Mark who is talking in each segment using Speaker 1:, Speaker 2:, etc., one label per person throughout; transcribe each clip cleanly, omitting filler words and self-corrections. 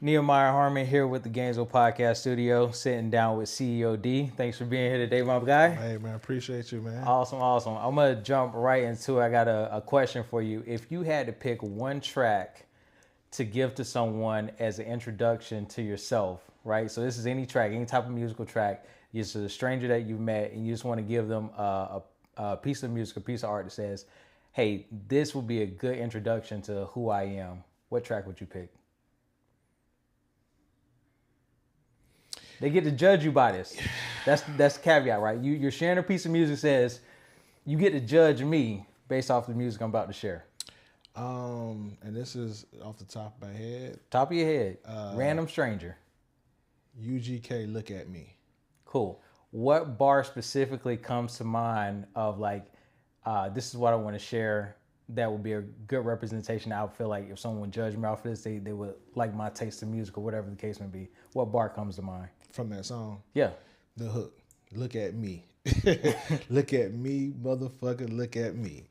Speaker 1: Nehemiah Harmon here with the Gainesville Podcast Studio, sitting down with CEO Dee. Thanks for being here today, my guy.
Speaker 2: Hey, man, appreciate you, man.
Speaker 1: Awesome. I'm going to jump right into it. I got a question for you. If you had to pick one track to give to someone as an introduction to yourself, right? So this is any track, any type of musical track. It's a stranger that you've met, and you just want to give them a piece of music, a piece of art that says, hey, this will be a good introduction to who I am. What track would you pick? They get to judge you by this. That's the caveat, right? You're sharing a piece of music says you get to judge me based off the music I'm about to share.
Speaker 2: And this is off the top of my head.
Speaker 1: Top of your head. Random stranger.
Speaker 2: UGK, Look at Me.
Speaker 1: Cool. What bar specifically comes to mind of like, this is what I want to share that would be a good representation? I would feel like if someone would judge me off of this, they would like my taste in music or whatever the case may be. What bar comes to mind?
Speaker 2: From that song?
Speaker 1: Yeah.
Speaker 2: The hook. Look at me. Look at me, motherfucker, look at me.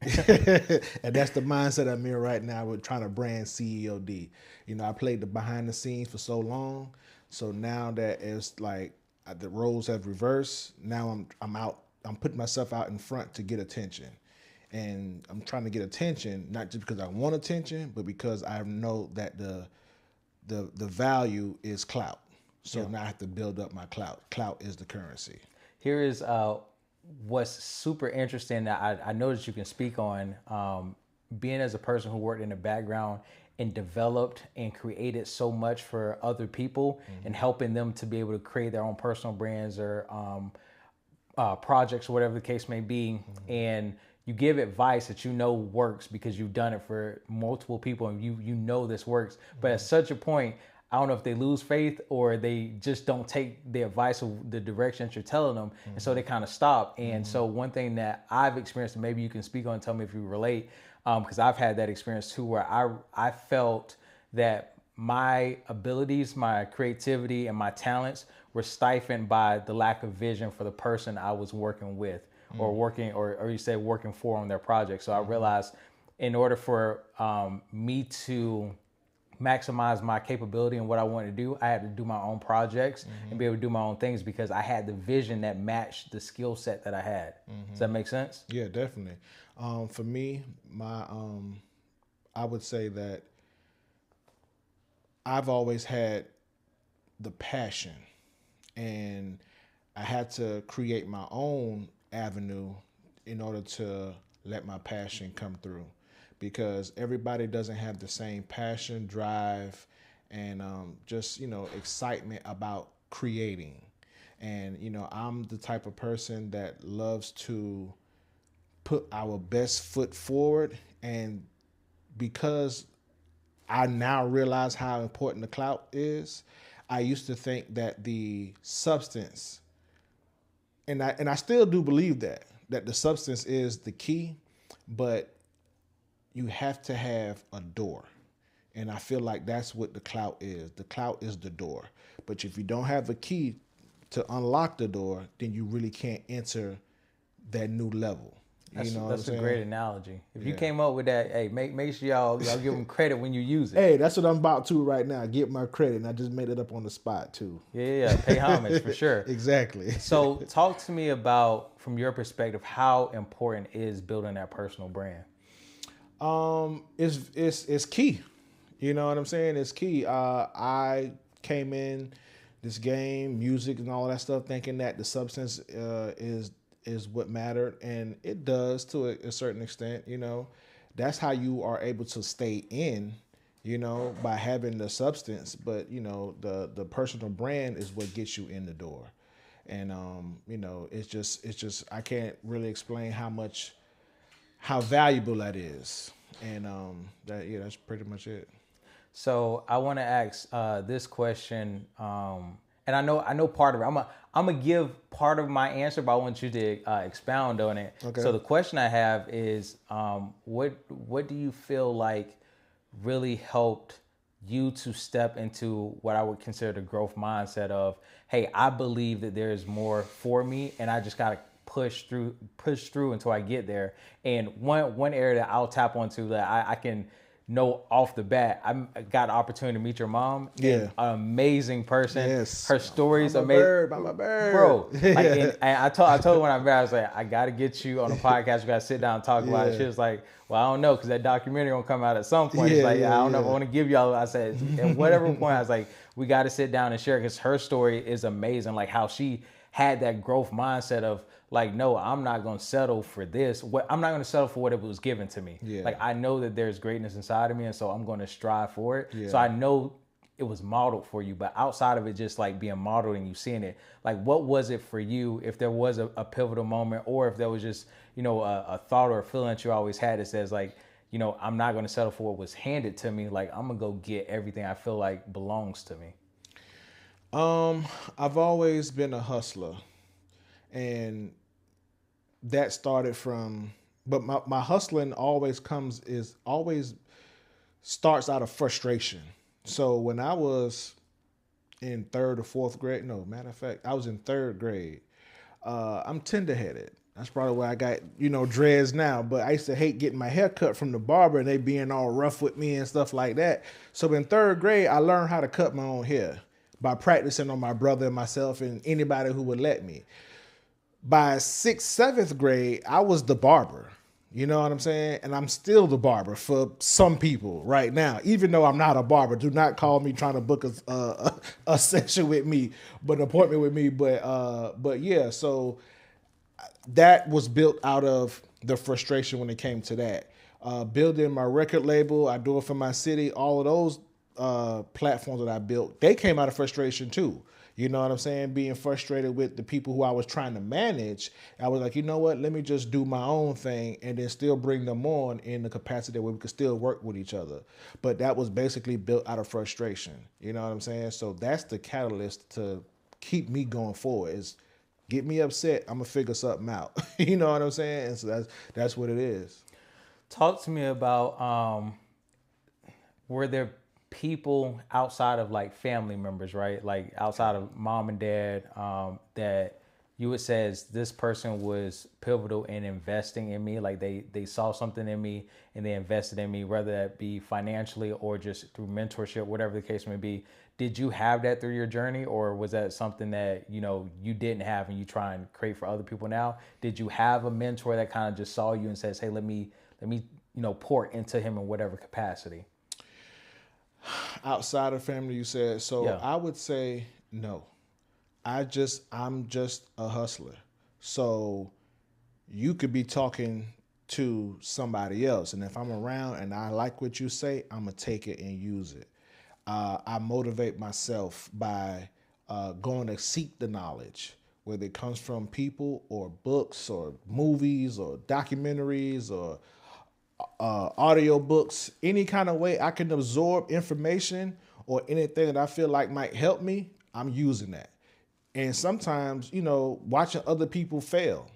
Speaker 2: And that's the mindset I'm in right now with trying to brand CEO Dee. You know, I played the behind the scenes for so long. So now that it's like the roles have reversed, now I'm out. I'm putting myself out in front to get attention. And I'm trying to get attention, not just because I want attention, but because I know that the value is clout. So now I have to build up my clout. Clout is the currency.
Speaker 1: Here is what's super interesting that I know that you can speak on. Being as a person who worked in the background and developed and created so much for other people and helping them to be able to create their own personal brands or projects or whatever the case may be. And you give advice that you know works because you've done it for multiple people and you know this works. But at such a point, I don't know if they lose faith or they just don't take the advice of the direction that you're telling them. And so they kind of stop. And so one thing that I've experienced, and maybe you can speak on and tell me if you relate, because I've had that experience too, where I felt that my abilities, my creativity, and my talents were stifled by the lack of vision for the person I was working with or working, or you say working for on their project. So I realized in order for me to maximize my capability and what I wanted to do, I had to do my own projects and be able to do my own things because I had the vision that matched the skill set that I had. Does that make sense?
Speaker 2: Yeah, definitely. For me, I would say that I've always had the passion, and I had to create my own avenue in order to let my passion come through. Because everybody doesn't have the same passion, drive, and just, excitement about creating. And, I'm the type of person that loves to put our best foot forward. And because I now realize how important the clout is, I used to think that the substance, and I still do believe that the substance is the key, but you have to have a door. And I feel like that's what the clout is. The clout is the door. But if you don't have a key to unlock the door, then you really can't enter that new level.
Speaker 1: That's a great analogy. If you came up with that, hey, make sure y'all give them credit when you use it.
Speaker 2: Hey, that's what I'm about to right now. Get my credit. And I just made it up on the spot too.
Speaker 1: Yeah, pay homage for sure.
Speaker 2: Exactly.
Speaker 1: So talk to me about, from your perspective, how important is building that personal brand?
Speaker 2: It's key. You know what I'm saying? It's key. I came in this game, music and all that stuff, thinking that the substance is what mattered, and it does to a certain extent. That's how you are able to stay in. By having the substance, but the personal brand is what gets you in the door, and it's just I can't really explain how valuable that is. And that's pretty much it.
Speaker 1: So I want to ask this question, and I know part of it. I'm gonna give part of my answer, but I want you to expound on it.
Speaker 2: Okay.
Speaker 1: So the question I have is, what do you feel like really helped you to step into what I would consider the growth mindset of, hey, I believe that there is more for me, and I just gotta push through until I get there. And one area that I'll tap onto that I can know off the bat, I got the opportunity to meet your mom.
Speaker 2: Yeah.
Speaker 1: An amazing person.
Speaker 2: Yes.
Speaker 1: Her story's
Speaker 2: I'm a
Speaker 1: amazing.
Speaker 2: bird, I'm a bird.
Speaker 1: Bro, like, and I told her when I met her, I was like, I got to get you on a podcast. We got to sit down and talk about it. She was like, well, I don't know, because that documentary will come out at some point. It's like, I don't know if I want to give y'all. I said, at whatever point, I was like, we got to sit down and share, because her story is amazing. Like how she had that growth mindset of like, no, I'm not going to settle for this. I'm not going to settle for what it was given to me.
Speaker 2: Yeah.
Speaker 1: Like, I know that there's greatness inside of me, and so I'm going to strive for it.
Speaker 2: Yeah.
Speaker 1: So I know it was modeled for you, but outside of it just like being modeled and you seeing it, like what was it for you, if there was a pivotal moment, or if there was just, you know, a thought or a feeling that you always had that says like, you know, I'm not going to settle for what was handed to me. Like, I'm going to go get everything I feel like belongs to me.
Speaker 2: I've always been a hustler, and that started from, but my hustling always starts out of frustration. So when I was in third or fourth grade, no, matter of fact, I was in third grade. I'm tender-headed. That's probably why I got, you know, dreads now. But I used to hate getting my hair cut from the barber and they being all rough with me and stuff like that. So in third grade, I learned how to cut my own hair by practicing on my brother and myself and anybody who would let me. By 6th, 7th grade, I was the barber. You know what I'm saying? And I'm still the barber for some people right now, even though I'm not a barber. Do not call me trying to book a session with me, but an appointment with me. But yeah, so that was built out of the frustration when it came to that. Building my record label, I do it for my city. All of those platforms that I built, they came out of frustration too. You know what I'm saying? Being frustrated with the people who I was trying to manage. I was like, you know what? Let me just do my own thing and then still bring them on in the capacity where we could still work with each other. But that was basically built out of frustration. You know what I'm saying? So that's the catalyst to keep me going forward, is get me upset, I'm going to figure something out. You know what I'm saying? And so that's what it is.
Speaker 1: Talk to me about, were there people outside of like family members, right? Like outside of mom and dad, that you would say this person was pivotal in investing in me. Like they saw something in me and they invested in me, whether that be financially or just through mentorship, whatever the case may be. Did you have that through your journey, or was that something that, you know, you didn't have and you try and create for other people now? Did you have a mentor that kind of just saw you and says, hey, let me, you know, pour into him in whatever capacity?
Speaker 2: Outside of family, you said. So
Speaker 1: Yeah.
Speaker 2: I would say no. I'm just a hustler. So you could be talking to somebody else, and if I'm around and I like what you say, I'm gonna take it and use it. I motivate myself by going to seek the knowledge, whether it comes from people or books or movies or documentaries or audio books, any kind of way I can absorb information or anything that I feel like might help me, I'm using that. And sometimes, you know, watching other people fail,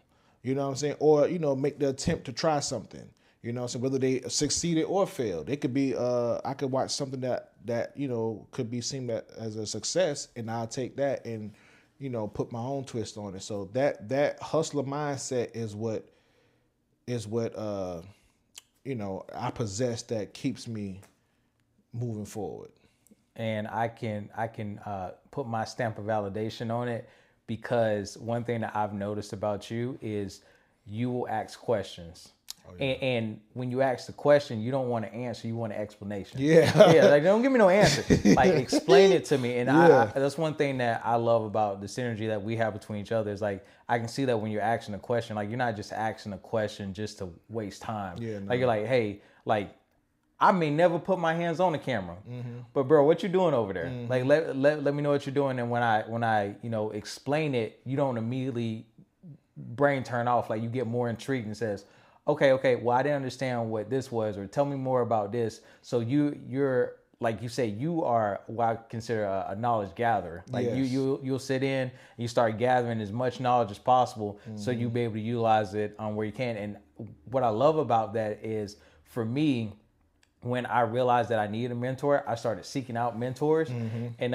Speaker 2: you know what I'm saying? Or, you know, make the attempt to try something, you know, so whether they succeeded or failed. It could be, I could watch something that, you know, could be seen as a success, and I'll take that and, you know, put my own twist on it. So that hustler mindset is what, you know, I possess that keeps me moving forward.
Speaker 1: And I can put my stamp of validation on it, because one thing that I've noticed about you is you will ask questions. Oh, yeah. And when you ask the question, you don't want to answer, you want an explanation.
Speaker 2: Yeah.
Speaker 1: Yeah, like don't give me no answer. Like explain it to me. And
Speaker 2: yeah.
Speaker 1: That's one thing that I love about the synergy that we have between each other, is like I can see that when you're asking a question, like you're not just asking a question just to waste time.
Speaker 2: Yeah, no.
Speaker 1: Like you're like, hey, like I may never put my hands on the camera, but bro, what you doing over there? Like let me know what you're doing. And when I you know explain it, you don't immediately brain turn off. Like you get more intrigued and says, okay, well I didn't understand what this was, or tell me more about this. So you're like you say, you are what I consider a knowledge gatherer. Like
Speaker 2: yes.
Speaker 1: you'll sit in and you start gathering as much knowledge as possible, so you'll be able to utilize it on where you can. And what I love about that is, for me, when I realized that I needed a mentor, I started seeking out mentors. And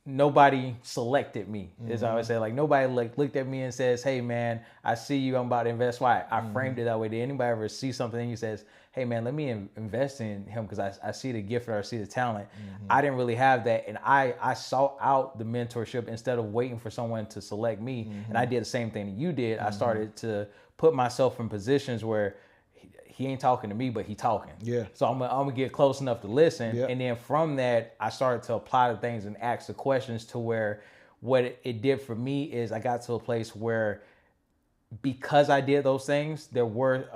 Speaker 1: nobody selected me. Is I always say, like, nobody like looked at me and says, "Hey man, I see you. I'm about to invest." Why? I framed it that way. Did anybody ever see something and you says, "Hey man, let me invest in him because I see the gift or I see the talent." I didn't really have that, and I sought out the mentorship instead of waiting for someone to select me. And I did the same thing that you did. I started to put myself in positions where he ain't talking to me, but he talking.
Speaker 2: Yeah.
Speaker 1: So I'm gonna get close enough to listen,
Speaker 2: Yep.
Speaker 1: and then from that, I started to apply the things and ask the questions to where what it did for me is I got to a place where because I did those things, there were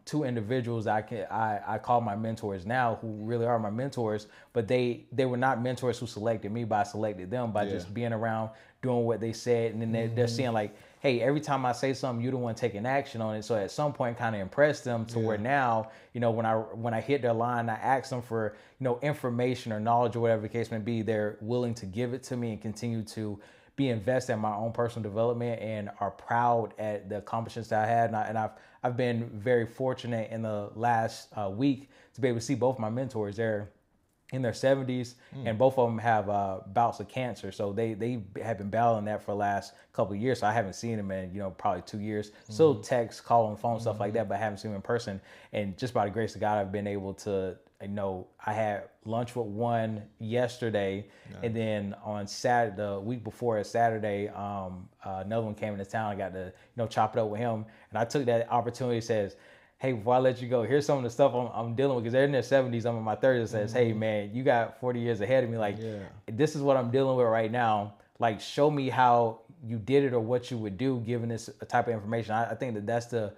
Speaker 1: two individuals I call my mentors now, who really are my mentors, but they were not mentors who selected me, but I selected them by just being around, doing what they said, and then they're seeing like, hey, every time I say something, you're the one taking action on it. So at some point, kind of impress them to where now, you know, when I hit their line, I ask them for, you know, information or knowledge or whatever the case may be, they're willing to give it to me and continue to be invested in my own personal development and are proud at the accomplishments that I had. And I've been very fortunate in the last week to be able to see both my mentors. They're in their 70s, and both of them have bouts of cancer. So they have been battling that for the last couple of years. So I haven't seen them in, you know, probably 2 years. Still text, call on phone, stuff like that, but I haven't seen them in person. And just by the grace of God, I've been able to, you know, I had lunch with one yesterday, and then on Saturday, the week before Saturday, another one came into town. I got to, you know, chop it up with him, and I took that opportunity. Says, hey, before I let you go, here's some of the stuff I'm dealing with, because they're in their 70s, I'm in my 30s. It says, hey man, you got 40 years ahead of me. Like, this is what I'm dealing with right now. Like, show me how you did it or what you would do given this type of information. I think that's the,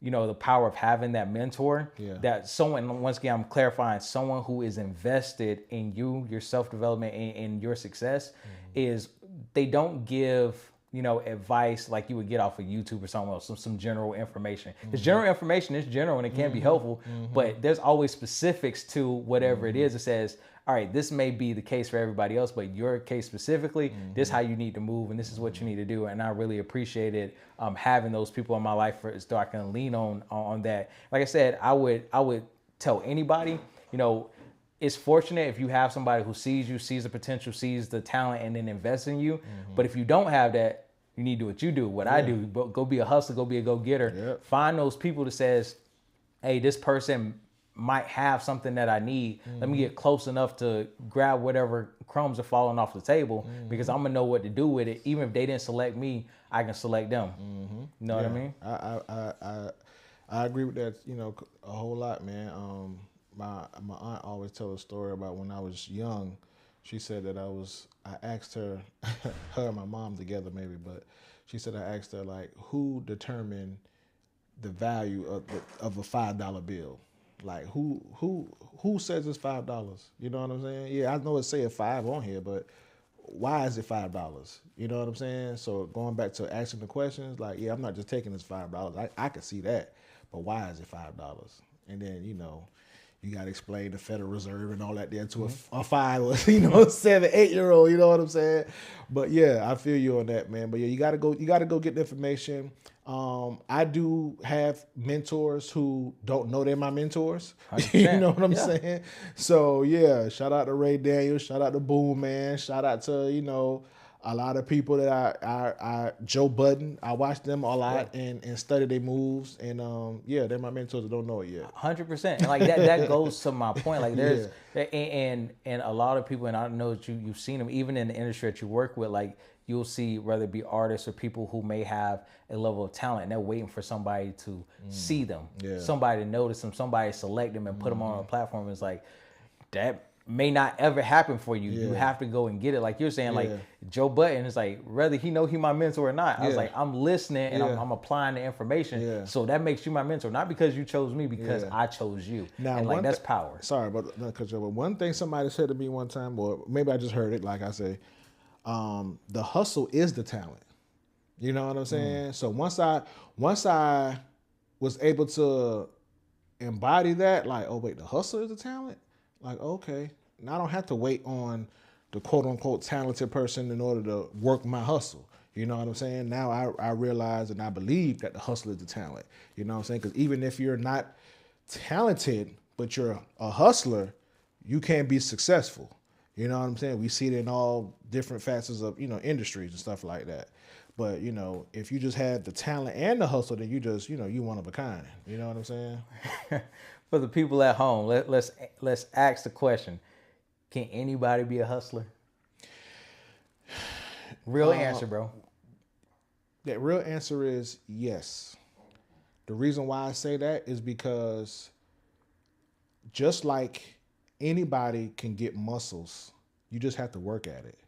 Speaker 1: you know, the power of having that mentor. That someone, once again, I'm clarifying, someone who is invested in you, your self-development, and your success, is they don't give, you know, advice like you would get off of YouTube or somewhere else, some general information. It's general information, it's general, and it can be helpful, but there's always specifics to whatever it is. It says, all right, this may be the case for everybody else, but your case specifically, this is how you need to move, and this is what you need to do. And I really appreciated having those people in my life so I can lean on that. Like I said, I would tell anybody, you know, it's fortunate if you have somebody who sees you, sees the potential, sees the talent, and then invests in you. But if you don't have that, you need to do what you do, what I do. Go be a hustler, go be a go-getter. Find those people that says, hey, this person might have something that I need. Let me get close enough to grab whatever crumbs are falling off the table, because I'm going to know what to do with it. Even if they didn't select me, I can select them. You know what I mean?
Speaker 2: I agree with that, you know, a whole lot, man. My aunt always tell a story about when I was young. She said that I asked her, her and my mom together maybe, but she said I asked her, like, who determined the value of a $5 bill? Like, who says it's $5? You know what I'm saying? Yeah, I know it say a 5 on here, but why is it $5? You know what I'm saying? So going back to asking the questions, like, yeah, I'm not just taking this $5. I can see that, but why is it $5? And then, you know, you got to explain the Federal Reserve and all that there to a 5 or, you know, 7, 8-year-old, you know what I'm saying? But yeah, I feel you on that, man. But yeah, you got to go get the information. I do have mentors who don't know they're my mentors. You know what I'm saying? So yeah, shout out to Ray Daniels, shout out to Boom Man, shout out to, you know, a lot of people that I Joe Budden. I watch them a lot and study their moves, and yeah, they're my mentors that don't know it yet.
Speaker 1: 100%. And like that goes to my point. Like there's and a lot of people, and I know that you've seen them even in the industry that you work with. Like you'll see whether it be artists or people who may have a level of talent, and they're waiting for somebody to see them, somebody to notice them, somebody to select them and put them on a platform. It's like that may not ever happen for you. You have to go and get it. Like you're saying, like Joe Budden is like, whether he know he my mentor or not, I was like, I'm listening and I'm applying the information. So that makes you my mentor, not because you chose me, because I chose you. Now, and like that's power.
Speaker 2: Sorry, but one thing somebody said to me one time, or maybe I just heard it, like I say, the hustle is the talent. You know what I'm saying? So once I was able to embody that, like, oh wait, the hustle is the talent? Like, okay. Now I don't have to wait on the quote unquote talented person in order to work my hustle. You know what I'm saying? Now I realize and I believe that the hustle is the talent. You know what I'm saying? Because even if you're not talented, but you're a hustler, you can be successful. You know what I'm saying? We see it in all different facets of, industries and stuff like that. But, if you just have the talent and the hustle, then you just, you one of a kind. You know what I'm saying?
Speaker 1: For the people at home, let's ask the question: can anybody be a hustler? Real answer, bro.
Speaker 2: The real answer is yes. The reason why I say that is because just like anybody can get muscles, you just have to work at it.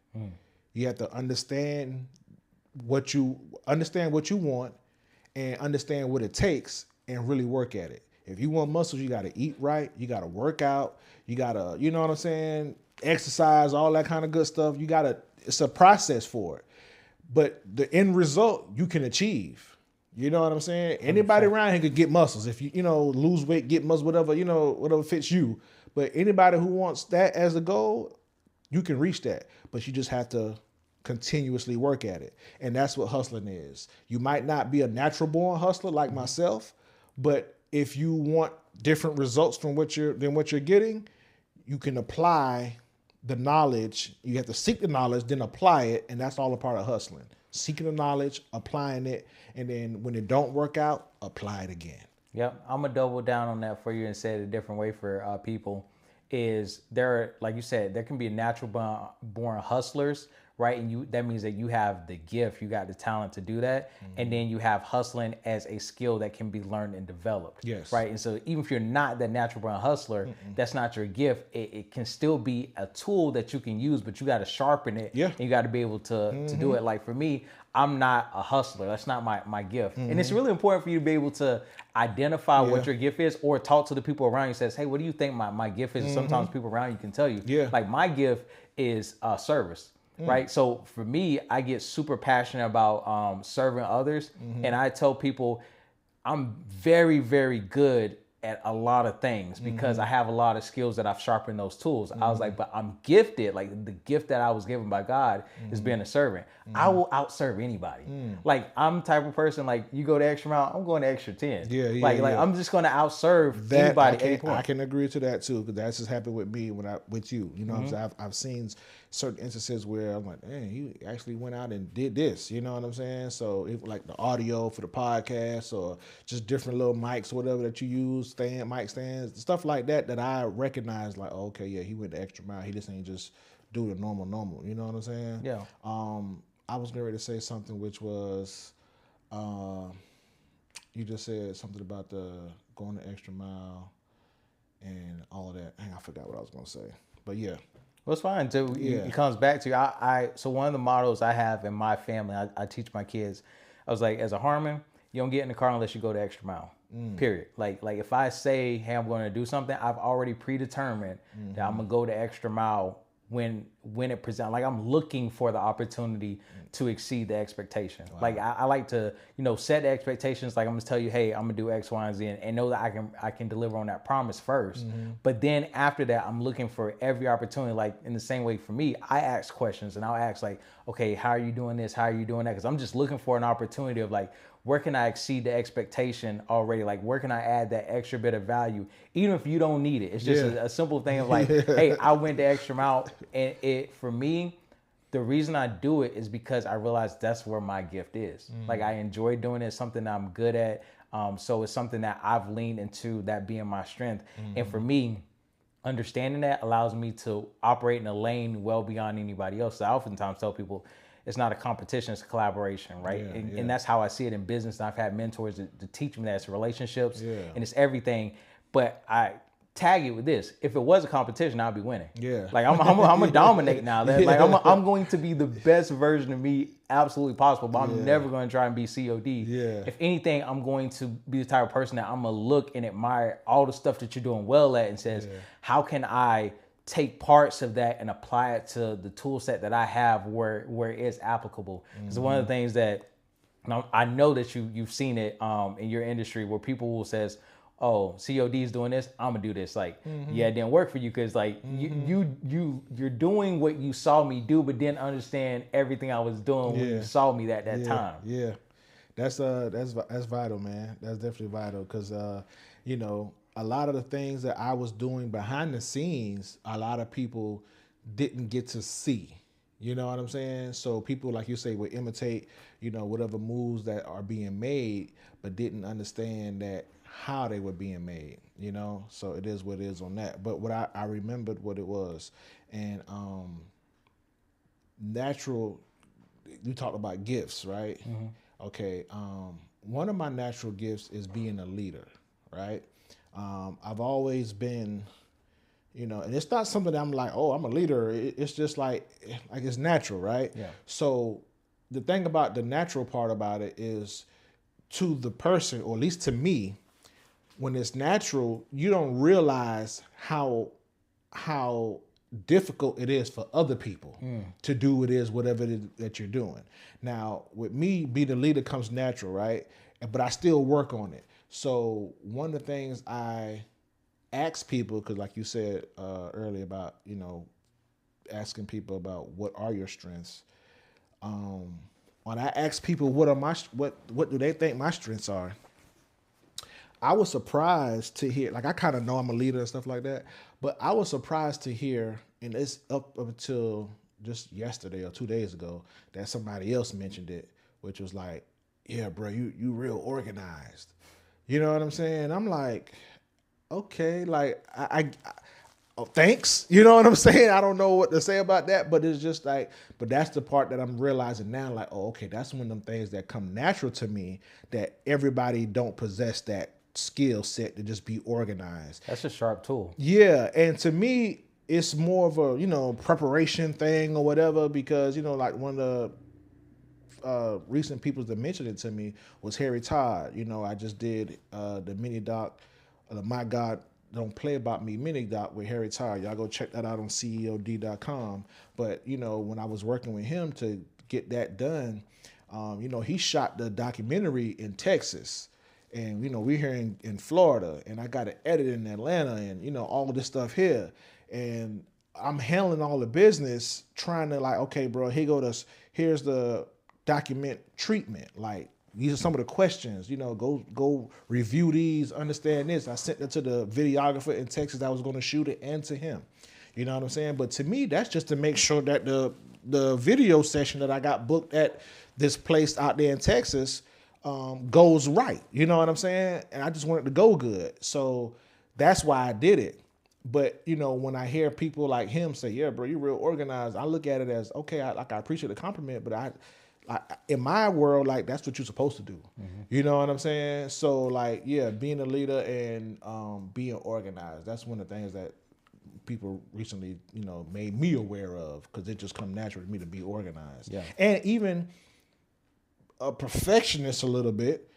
Speaker 2: You have to understand what you want and understand what it takes and really work at it. If you want muscles, you got to eat right. You got to work out. You got to, you know what I'm saying? Exercise, all that kind of good stuff. It's a process for it. But the end result you can achieve. You know what I'm saying? Anybody around here could get muscles. If you lose weight, get muscles, whatever fits you. But anybody who wants that as a goal, you can reach that. But you just have to continuously work at it. And that's what hustling is. You might not be a natural born hustler like myself, but if you want different results than what you're getting, you can apply the knowledge. You have to seek the knowledge, then apply it, and that's all a part of hustling. Seeking the knowledge, applying it, and then when it don't work out, apply it again.
Speaker 1: Yep, I'm gonna double down on that for you and say it a different way for people. Is there, like you said, there can be natural born hustlers, right? And that means that you have the gift, you got the talent to do that, and then you have hustling as a skill that can be learned and developed.
Speaker 2: Yes.
Speaker 1: Right. And so even if you're not that natural born hustler, that's not your gift. It can still be a tool that you can use, but you got to sharpen it.
Speaker 2: Yeah.
Speaker 1: And you got to be able to do it. Like for me, I'm not a hustler. That's not my gift. And it's really important for you to be able to identify what your gift is, or talk to the people around you. Says, hey, what do you think my gift is? And sometimes people around you can tell you.
Speaker 2: Yeah.
Speaker 1: Like my gift is service. Right. So for me, I get super passionate about serving others. And I tell people I'm very, very good at a lot of things because I have a lot of skills that I've sharpened those tools. I was like, but I'm gifted. Like the gift that I was given by God is being a servant. I will outserve anybody. Like I'm the type of person, like you go the extra mile, I'm going the extra 10. Like I'm just going to outserve anybody.
Speaker 2: I can agree to that too, because that's just happened with me with you. You know, I've seen certain instances where I'm like, dang, he actually went out and did this. You know what I'm saying? So like the audio for the podcast or just different little mics or whatever that you use, mic stands, stuff like that I recognize like, oh, okay, yeah, he went the extra mile. He just ain't just do the normal. You know what I'm saying?
Speaker 1: Yeah.
Speaker 2: I was getting ready to say something which was, you just said something about the going the extra mile and all of that. I forgot what I was going to say, but yeah.
Speaker 1: Well, it's fine. So it comes back to so one of the models I have in my family, I teach my kids. I was like, as a Harmon, you don't get in the car unless you go the extra mile. Period. Like if I say, hey, I'm going to do something, I've already predetermined that I'm gonna go the extra mile when it presents. Like I'm looking for the opportunity to exceed the expectation. Wow. Like I like to, set the expectations. Like I'm gonna tell you, hey, I'm gonna do X, Y, and Z, and know that I can deliver on that promise first. But then after that, I'm looking for every opportunity. Like in the same way for me, I ask questions and I'll ask like, okay, how are you doing this? How are you doing that? Because I'm just looking for an opportunity of like, where can I exceed the expectation already? Like, where can I add that extra bit of value? Even if you don't need it. It's just a simple thing of like, hey, I went the extra mile. And for me, the reason I do it is because I realize that's where my gift is. Like, I enjoy doing it. It's something that I'm good at. So it's something that I've leaned into, that being my strength. And for me, understanding that allows me to operate in a lane well beyond anybody else. So I oftentimes tell people, it's not a competition, it's a collaboration, right? And that's how I see it in business. And I've had mentors to teach me that it's relationships and it's everything. But I tag it with this: if it was a competition, I'd be winning. Yeah, like I'm gonna dominate now. Like I'm going to be the best version of me absolutely possible. But I'm never going to try and be CEO Dee. Yeah. If anything, I'm going to be the type of person that I'm gonna look and admire all the stuff that you're doing well at, and says, how can I take parts of that and apply it to the tool set that I have where it's applicable. It's one of the things that I know that you've seen it in your industry, where people will says, oh, CEO Dee is doing this, I'm gonna do this. Like, yeah, it didn't work for you because like you're doing what you saw me do, but didn't understand everything I was doing when you saw me that time.
Speaker 2: Yeah, that's vital, man. That's definitely vital because a lot of the things that I was doing behind the scenes, a lot of people didn't get to see. You know what I'm saying? So people, like you say, would imitate, whatever moves that are being made, but didn't understand that how they were being made, So it is what it is on that. But what I remembered what it was. And natural, you talked about gifts, right? Mm-hmm. Okay. One of my natural gifts is being a leader, right? I've always been, and it's not something that I'm like, oh, I'm a leader. It's just like it's natural, right?
Speaker 1: Yeah.
Speaker 2: So the thing about the natural part about it is, to the person, or at least to me, when it's natural, you don't realize how difficult it is for other people to do whatever it is that you're doing. Now, with me, being a leader comes natural, right? But I still work on it. So one of the things I ask people, because like you said earlier about, asking people about what are your strengths. When I ask people what do they think my strengths are, I was surprised to hear, like I kind of know I'm a leader and stuff like that, but I was surprised to hear, and it's up until just yesterday or 2 days ago, that somebody else mentioned it, which was like, yeah, bro, you real organized. You know what I'm saying? I'm like, okay, like oh, thanks. You know what I'm saying? I don't know what to say about that, but it's just like, but that's the part that I'm realizing now, like, oh, okay, that's one of them things that come natural to me, that everybody don't possess that skill set to just be organized.
Speaker 1: That's a sharp tool.
Speaker 2: Yeah. And to me, it's more of a, preparation thing or whatever, because, like one of the recent people that mentioned it to me was Harry Todd. I just did the mini doc, My God Don't Play About Me mini doc with Harry Todd. Y'all go check that out on CEOD.com. But, when I was working with him to get that done, he shot the documentary in Texas. And, we're here in Florida, and I got it edited in Atlanta, and, all of this stuff here. And I'm handling all the business, trying to like, okay, bro, here's the document treatment. Like, these are some of the questions, go review these, understand this. I sent it to the videographer in Texas that was going to shoot it, and to him. You know what I'm saying? But to me, that's just to make sure that the video session that I got booked at this place out there in Texas goes right. You know what I'm saying? And I just want it to go good. So that's why I did it. But, when I hear people like him say, yeah, bro, you're real organized, I look at it as, okay, I appreciate the compliment, but I in my world, like, that's what you're supposed to do. Mm-hmm. You know what I'm saying? So, like, yeah, being a leader and being organized, that's one of the things that people recently, made me aware of, because it just come natural to me to be organized.
Speaker 1: Yeah.
Speaker 2: And even a perfectionist a little bit,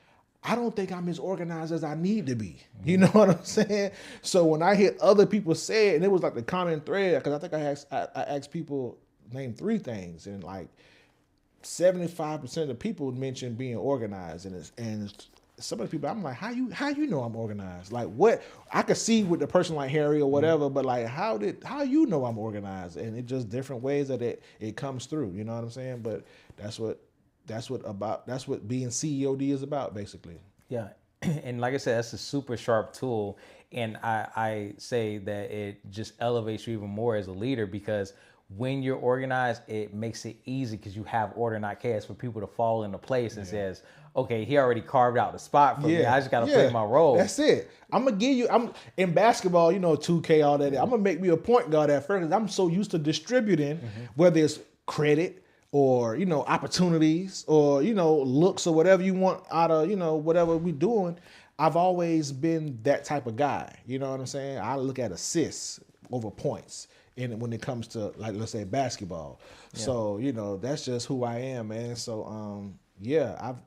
Speaker 2: I don't think I'm as organized as I need to be. Mm-hmm. You know what I'm saying? So when I hear other people say it, and it was like the common thread, because I think I asked people, name 3 things, and like 75% of the people mentioned being organized, and some of the people, I'm like, how you know I'm organized? Like, what? I could see with the person like Harry or whatever, but like, how you know I'm organized? And it just different ways that it comes through. You know what I'm saying? But that's what being CEO Dee is about, basically.
Speaker 1: Yeah. And like I said, that's a super sharp tool. And I say that it just elevates you even more as a leader, because when you're organized, it makes it easy, because you have order, not chaos, for people to fall into place and says, okay, he already carved out the spot for me. I just got to play my role.
Speaker 2: That's it. I'm going to give you, I'm in basketball, 2K, all that. I'm going to make me a point guard at first, because I'm so used to distributing, whether it's credit or, opportunities or, looks or whatever you want out of, whatever we're doing. I've always been that type of guy. You know what I'm saying? I look at assists over points when it comes to, like, let's say basketball. Yeah. So, that's just who I am, man. So,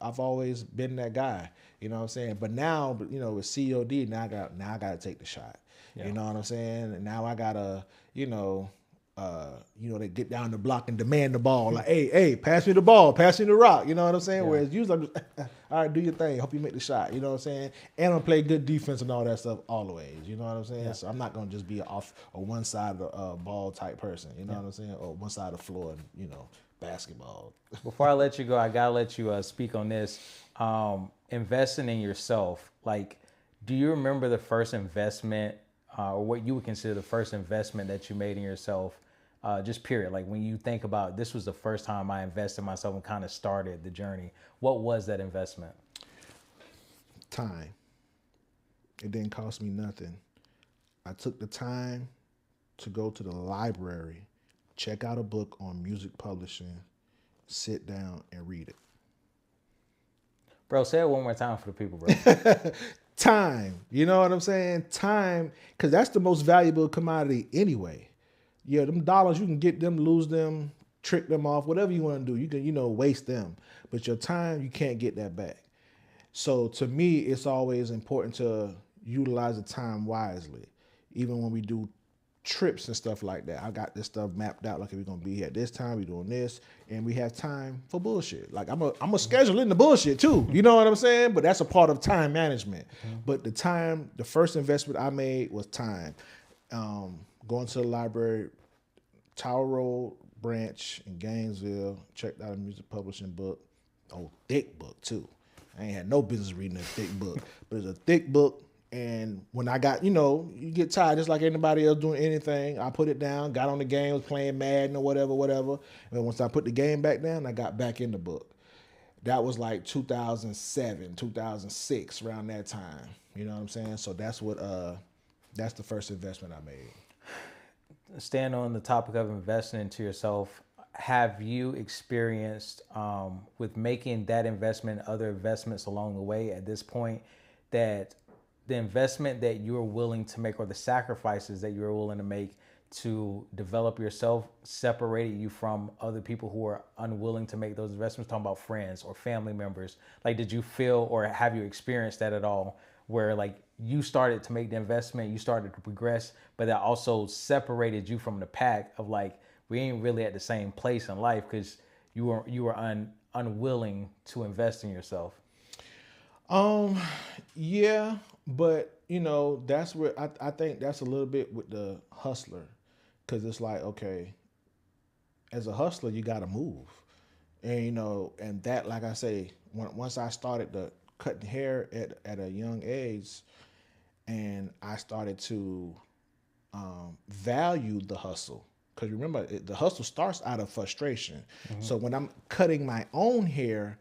Speaker 2: I've always been that guy, you know what I'm saying? But now, with CEO Dee, now I got to take the shot. Yeah. You know what I'm saying? And now I got to, they get down the block and demand the ball. Like, hey, pass me the ball, pass me the rock. You know what I'm saying? Yeah. Whereas usually I'm just, all right, do your thing. Hope you make the shot. You know what I'm saying? And I'm play good defense and all that stuff always. You know what I'm saying? Yeah. So I'm not going to just be off a one side of the ball type person. You know what I'm saying? Or one side of the floor, basketball.
Speaker 1: Before I let you go, I got to let you speak on this. Investing in yourself. Like, do you remember the first investment or what you would consider the first investment that you made in yourself just period. Like when you think about this was the first time I invested in myself and kind of started the journey. What was that investment?
Speaker 2: Time. It didn't cost me nothing. I took the time to go to the library, check out a book on music publishing, sit down and read it.
Speaker 1: Bro, say it one more time for the people, bro.
Speaker 2: Time. You know what I'm saying? Time, because that's the most valuable commodity anyway. Yeah, them dollars, you can get them, lose them, trick them off, whatever you want to do. You can, waste them. But your time, you can't get that back. So to me, it's always important to utilize the time wisely. Even when we do trips and stuff like that, I got this stuff mapped out. Like, we're gonna be here at this time, we're doing this, and we have time for bullshit. Like, I'm a schedule in the bullshit too. You know what I'm saying? But that's a part of time management. But the first investment I made was time. Going to the library, Tower Road branch in Gainesville, checked out a music publishing book. Oh, thick book too. I ain't had no business reading a thick book, but it's a thick book. And when I got, you get tired just like anybody else doing anything. I put it down, got on the game, was playing Madden or whatever. And once I put the game back down, I got back in the book. That was like 2007, 2006, around that time. You know what I'm saying? So that's the first investment I made.
Speaker 1: Staying on the topic of investing into yourself, have you experienced with making that investment, other investments along the way at this point, that the investment that you're willing to make or the sacrifices that you're willing to make to develop yourself separated you from other people who are unwilling to make those investments? Talking about friends or family members. Like, did you feel or have you experienced that at all, where like you started to make the investment, you started to progress, but that also separated you from the pack of like, we ain't really at the same place in life because you were unwilling to invest in yourself?
Speaker 2: Yeah, but that's where I think that's a little bit with the hustler, because it's like, okay, as a hustler, you got to move, and and that, like I say, once I started cutting hair at a young age, and I started to value the hustle. Because remember, the hustle starts out of frustration. Mm-hmm. So when I'm cutting my own hair,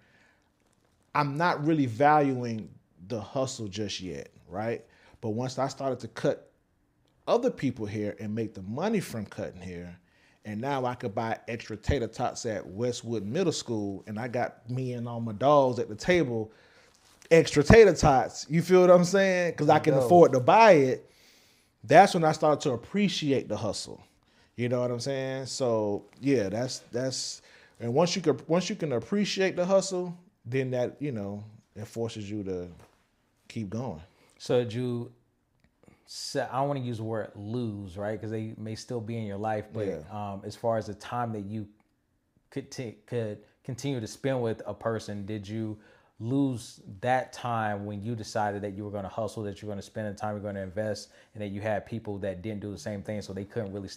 Speaker 2: I'm not really valuing the hustle just yet, right? But once I started to cut other people hair and make the money from cutting hair, and now I could buy extra tater tots at Westwood Middle School, and I got me and all my dogs at the table, extra tater tots. You feel what I'm saying? Because I can afford to buy it. That's when I started to appreciate the hustle. You know what I'm saying? So yeah, that's and once you can appreciate the hustle, then that it forces you to keep going.
Speaker 1: So did you? I don't want to use the word lose, right? Because they may still be in your life, but yeah. As far as the time that you could continue to spend with a person, did you lose that time when you decided that you were going to hustle, that you're going to spend the time, you're going to invest, and that you had people that didn't do the same thing, so they couldn't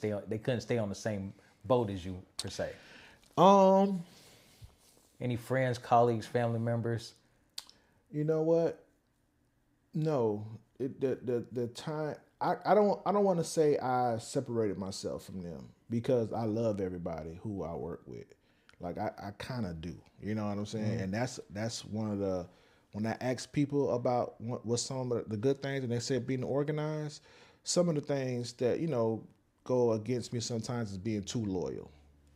Speaker 1: stay on the same boat as you, per se? Any friends, colleagues, family members?
Speaker 2: You know what? No, the time I don't want to say I separated myself from them, because I love everybody who I work with. Like I kind of do, you know what I'm saying? Mm-hmm. And that's one of the, when I ask people about what some of the good things, and they said being organized, some of the things that go against me sometimes is being too loyal,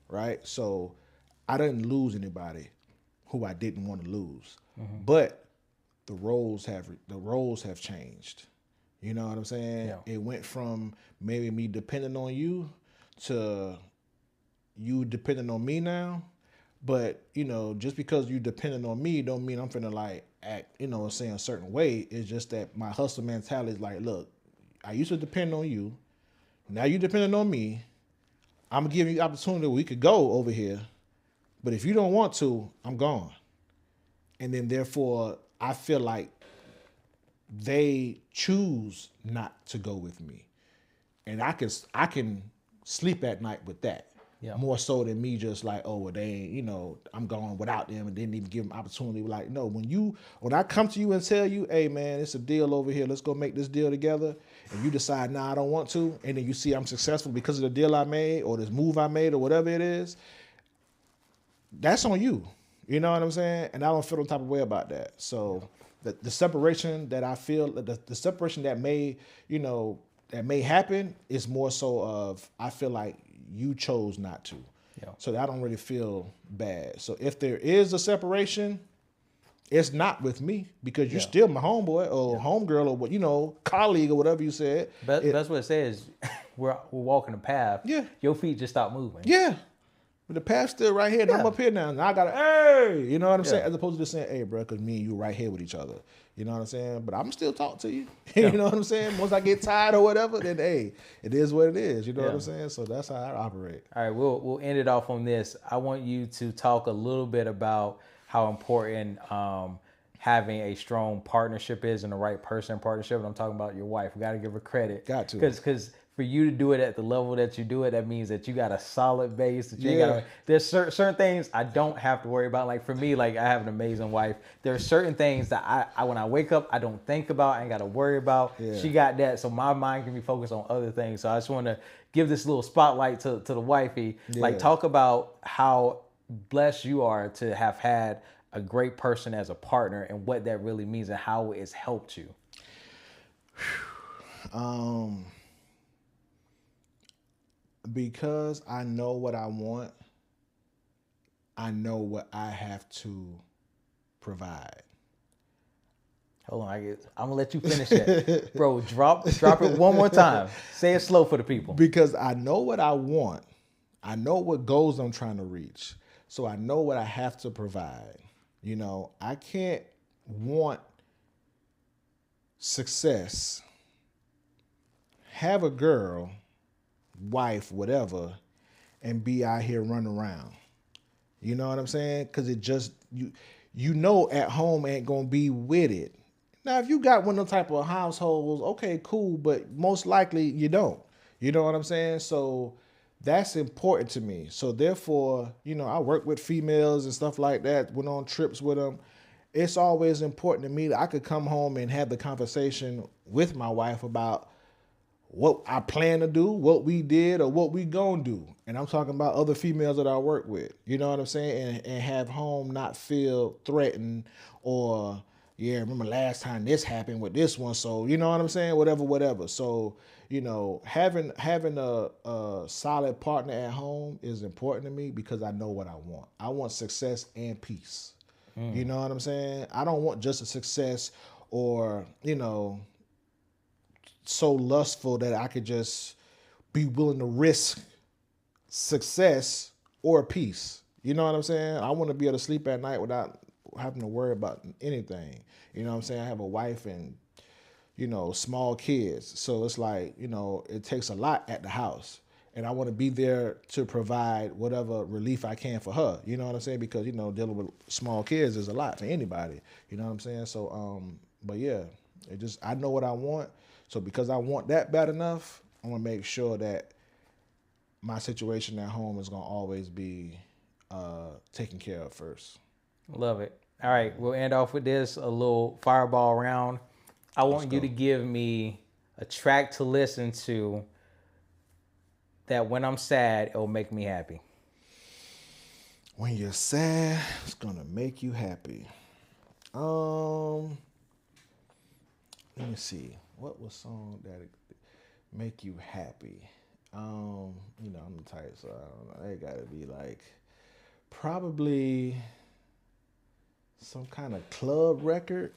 Speaker 2: right? So I didn't lose anybody who I didn't want to lose, mm-hmm. but the roles have changed. You know what I'm saying? Yeah. It went from maybe me depending on you to you depending on me now. But, just because you depending on me don't mean I'm finna like act, say a certain way. It's just that my hustle mentality is like, look, I used to depend on you. Now you depending on me. I'm gonna give you the opportunity we could go over here. But if you don't want to, I'm gone. And then therefore, I feel like they choose not to go with me. And I can sleep at night with that. Yeah. More so than me just like, oh, well, they ain't, I'm going without them and didn't even give them opportunity. Like, no, when I come to you and tell you, hey man, it's a deal over here, let's go make this deal together, and you decide, nah, I don't want to, and then you see I'm successful because of the deal I made or this move I made or whatever it is, that's on you. You know what I'm saying? And I don't feel the type of way about that. So the separation that I feel, the separation that may, that may happen is more so of, I feel like you chose not to.
Speaker 1: Yeah.
Speaker 2: So I don't really feel bad. So if there is a separation, it's not with me because you're still my homeboy or homegirl or what, colleague or whatever you said.
Speaker 1: That's what it says. We're walking the path.
Speaker 2: Yeah.
Speaker 1: Your feet just stop moving.
Speaker 2: Yeah. But the path's still right here, and I'm up here now. And I got to, hey, you know what I'm saying? As opposed to just saying, hey, bro, because me and you right here with each other. You know what I'm saying? But I'm still talk to you. You know what I'm saying? Once I get tired or whatever, then, hey, it is what it is. You know what I'm saying? So that's how I operate.
Speaker 1: All right, we'll end it off on this. I want you to talk a little bit about how important having a strong partnership is and the right person in partnership. And I'm talking about your wife. We got to give her credit.
Speaker 2: Got to.
Speaker 1: Because for you to do it at the level that you do it, that means that you got a solid base. That you ain't gotta, there's certain things I don't have to worry about. Like for me, like I have an amazing wife. There are certain things that I when I wake up, I don't think about. I ain't got to worry about. Yeah. She got that, so my mind can be focused on other things. So I just want to give this little spotlight to the wifey. Yeah. Like talk about how blessed you are to have had a great person as a partner and what that really means and how it's helped you.
Speaker 2: Because I know what I want, I know what I have to provide.
Speaker 1: Hold on, I'm gonna let you finish that, bro. Drop it one more time. Say it slow for the people.
Speaker 2: Because I know what I want, I know what goals I'm trying to reach, so I know what I have to provide. I can't want success, have a girl, wife, whatever, and be out here running around. You know what I'm saying? Because it just, at home ain't going to be with it. Now, if you got one of those type of households, okay, cool, but most likely you don't. You know what I'm saying? So that's important to me. So therefore, I work with females and stuff like that, went on trips with them. It's always important to me that I could come home and have the conversation with my wife about what I plan to do, what we did, or what we gonna do. And I'm talking about other females that I work with. You know what I'm saying? And have home not feel threatened or, remember last time this happened with this one. So, you know what I'm saying? Whatever. So, having a solid partner at home is important to me because I know what I want. I want success and peace. You know what I'm saying? I don't want just a success or, so lustful that I could just be willing to risk success or peace. You know what I'm saying? I want to be able to sleep at night without having to worry about anything. You know what I'm saying? I have a wife and, small kids. So it's like, it takes a lot at the house. And I want to be there to provide whatever relief I can for her. You know what I'm saying? Because, dealing with small kids is a lot for anybody. You know what I'm saying? So, but yeah, I know what I want. So because I want that bad enough, I want to make sure that my situation at home is going to always be taken care of first.
Speaker 1: Love it. All right, we'll end off with this, a little fireball round. I want you to give me a track to listen to that when I'm sad, it'll make me happy.
Speaker 2: When you're sad, it's going to make you happy. Let me see. What was song that make you happy? I'm the type, so I don't know. It got to be like probably some kind of club record,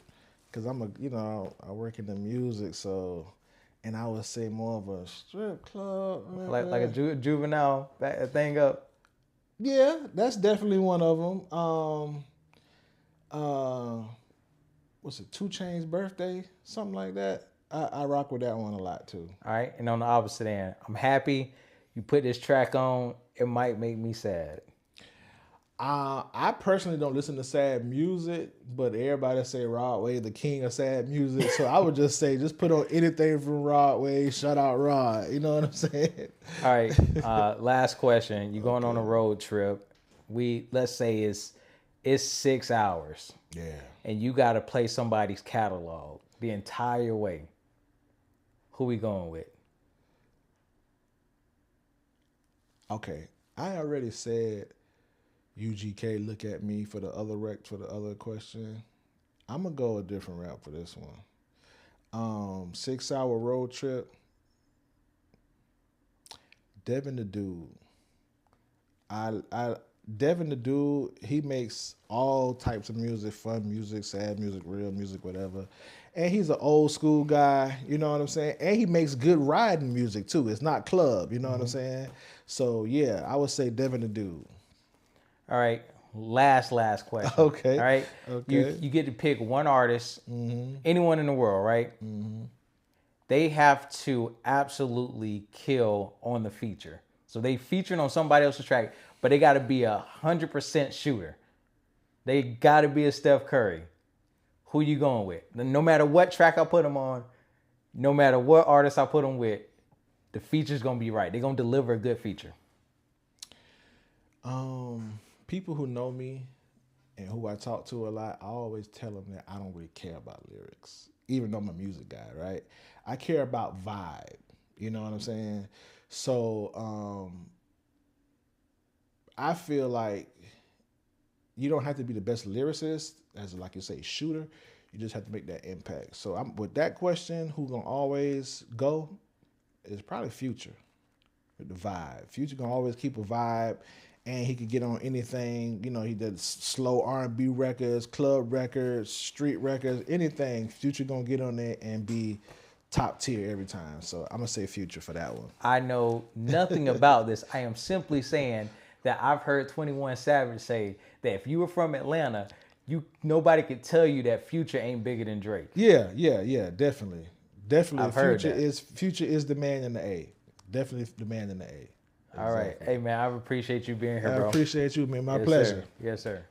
Speaker 2: because I'm I work in the music, so, and I would say more of a strip club record.
Speaker 1: Like a juvenile, back that thing up.
Speaker 2: Yeah, that's definitely one of them. What's it, 2 Chainz Birthday? Something like that. I rock with that one a lot too.
Speaker 1: All right, and on the opposite end, I'm happy you put this track on. It might make me sad.
Speaker 2: I personally don't listen to sad music, but everybody say Rod Wave the king of sad music. So I would just say, just put on anything from Rod Wave. Shout out Rod. You know what I'm saying?
Speaker 1: All right. Last question. You're going on a road trip. Let's say it's 6 hours.
Speaker 2: Yeah.
Speaker 1: And you got to play somebody's catalog the entire way. Who we going with?
Speaker 2: Okay, I already said UGK. Look at me for the other question. I'm gonna go a different route for this one. 6 hour road trip. Devin the Dude. Devin the Dude, he makes all types of music, fun music, sad music, real music, whatever. And he's an old school guy, you know what I'm saying? And he makes good riding music too. It's not club, you know what I'm saying? So yeah, I would say Devin the Dude.
Speaker 1: All right. Last question.
Speaker 2: Okay.
Speaker 1: All right.
Speaker 2: Okay.
Speaker 1: You get to pick one artist, anyone in the world, right? They have to absolutely kill on the feature. So they featuring on somebody else's track, but they got to be 100% shooter. They got to be a Steph Curry. Who you going with? No matter what track I put them on, no matter what artist I put them with, the feature's going to be right. They're going to deliver a good feature.
Speaker 2: People who know me and who I talk to a lot, I always tell them that I don't really care about lyrics, even though I'm a music guy, right? I care about vibe. You know what I'm saying? So I feel like you don't have to be the best lyricist, as like you say, shooter. You just have to make that impact. So with that question, who gonna always go? Is probably Future with the vibe. Future gonna always keep a vibe, and he could get on anything. You know, he did slow R&B records, club records, street records, anything. Future gonna get on there and be top tier every time. So I'm gonna say Future for that one.
Speaker 1: I know nothing about this. I am simply saying that I've heard 21 Savage say that if you were from Atlanta, nobody could tell you that Future ain't bigger than Drake.
Speaker 2: Yeah, definitely.
Speaker 1: I've heard that.
Speaker 2: Future is the man in the A. Definitely the man in the A.
Speaker 1: All right. Hey, man, I appreciate you being here, bro.
Speaker 2: I appreciate you, man. My
Speaker 1: Yes,
Speaker 2: pleasure.
Speaker 1: Sir. Yes, sir.